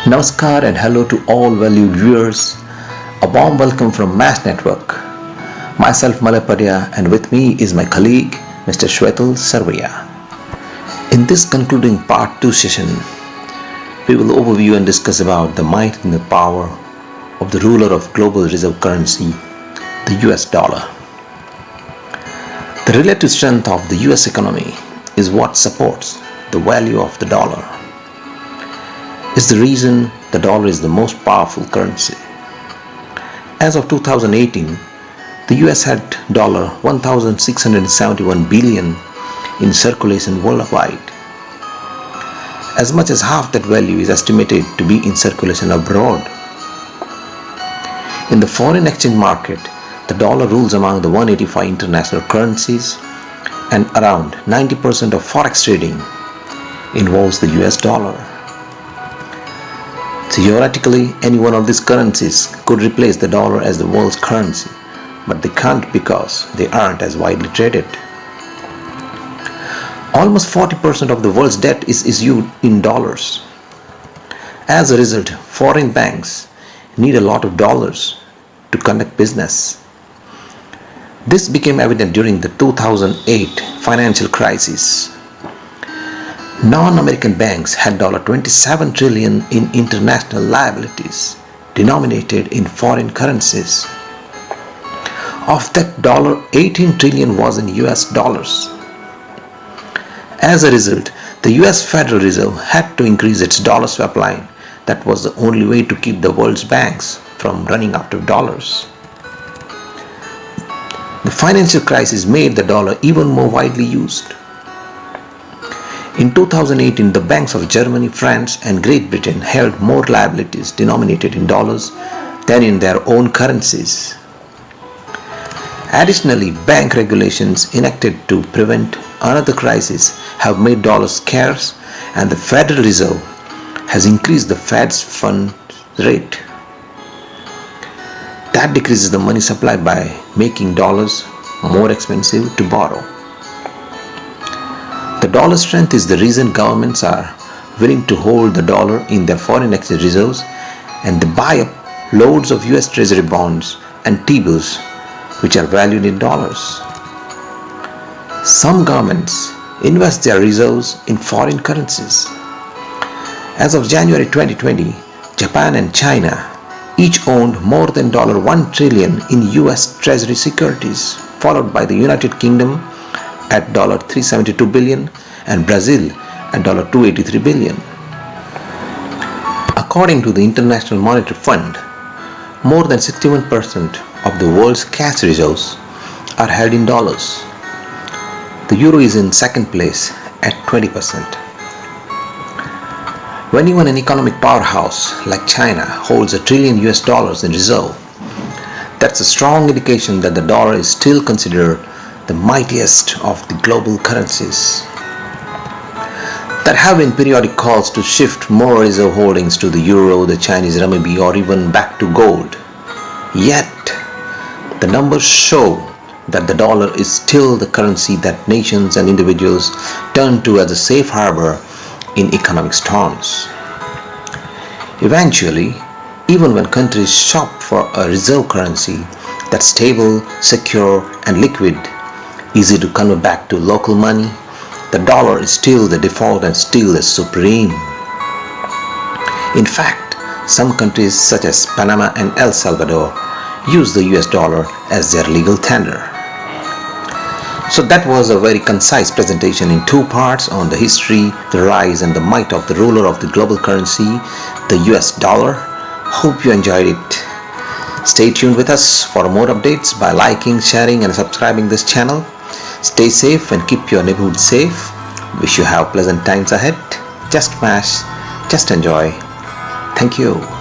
Namaskar and hello to all valued viewers. A warm welcome from Mass Network. Myself Malapadia and with me is my colleague Mr. Shwetal Sarvaiya. In this concluding part 2 session, we will overview and discuss about the might and the power of the ruler of global reserve currency, the US dollar. The relative strength of the US economy is what supports the value of the dollar. Is the reason the dollar is the most powerful currency. As of 2018, the US had $1,671 billion in circulation worldwide. As much as half that value is estimated to be in circulation abroad. In the foreign exchange market, the dollar rules among the 185 international currencies, and around 90% of forex trading involves the US dollar. Theoretically, any one of these currencies could replace the dollar as the world's currency, but they can't because they aren't as widely traded. Almost 40% of the world's debt is issued in dollars. As a result, foreign banks need a lot of dollars to conduct business. This became evident during the 2008 financial crisis. Non-American banks had $27 trillion in international liabilities denominated in foreign currencies. Of that, $18 trillion was in US dollars. As a result, the US Federal Reserve had to increase its dollar swap line. That was the only way to keep the world's banks from running out of dollars. The financial crisis made the dollar even more widely used. In 2018, the banks of Germany, France, and Great Britain held more liabilities denominated in dollars than in their own currencies. Additionally, bank regulations enacted to prevent another crisis have made dollars scarce, and the Federal Reserve has increased the Fed's fund rate. That decreases the money supply by making dollars more expensive to borrow. The dollar strength is the reason governments are willing to hold the dollar in their foreign exchange reserves and they buy up loads of US Treasury bonds and T-bills which are valued in dollars. Some governments invest their reserves in foreign currencies. As of January 2020, Japan and China each owned more than $1 trillion in US Treasury securities, followed by the United Kingdom at $372 billion and Brazil at $283 billion. According to the International Monetary Fund, more than 61% of the world's cash reserves are held in dollars. The euro is in second place at 20%. When even an economic powerhouse like China holds $1 trillion in reserve, that's a strong indication that the dollar is still considered the mightiest of the global currencies. There have been periodic calls to shift more reserve holdings to the euro, the Chinese renminbi, or even back to gold. Yet, the numbers show that the dollar is still the currency that nations and individuals turn to as a safe harbor in economic storms. Eventually, even when countries shop for a reserve currency that's stable, secure, and liquid, easy to convert back to local money, the dollar is still the default and still the supreme. In fact, some countries such as Panama and El Salvador use the US dollar as their legal tender. So that was a very concise presentation in two parts on the history, the rise and the might of the ruler of the global currency, the US dollar. Hope you enjoyed it. Stay tuned with us for more updates by liking, sharing and subscribing this channel. Stay safe and keep your neighborhood safe. Wish you have pleasant times ahead. Just mash, just enjoy. Thank you.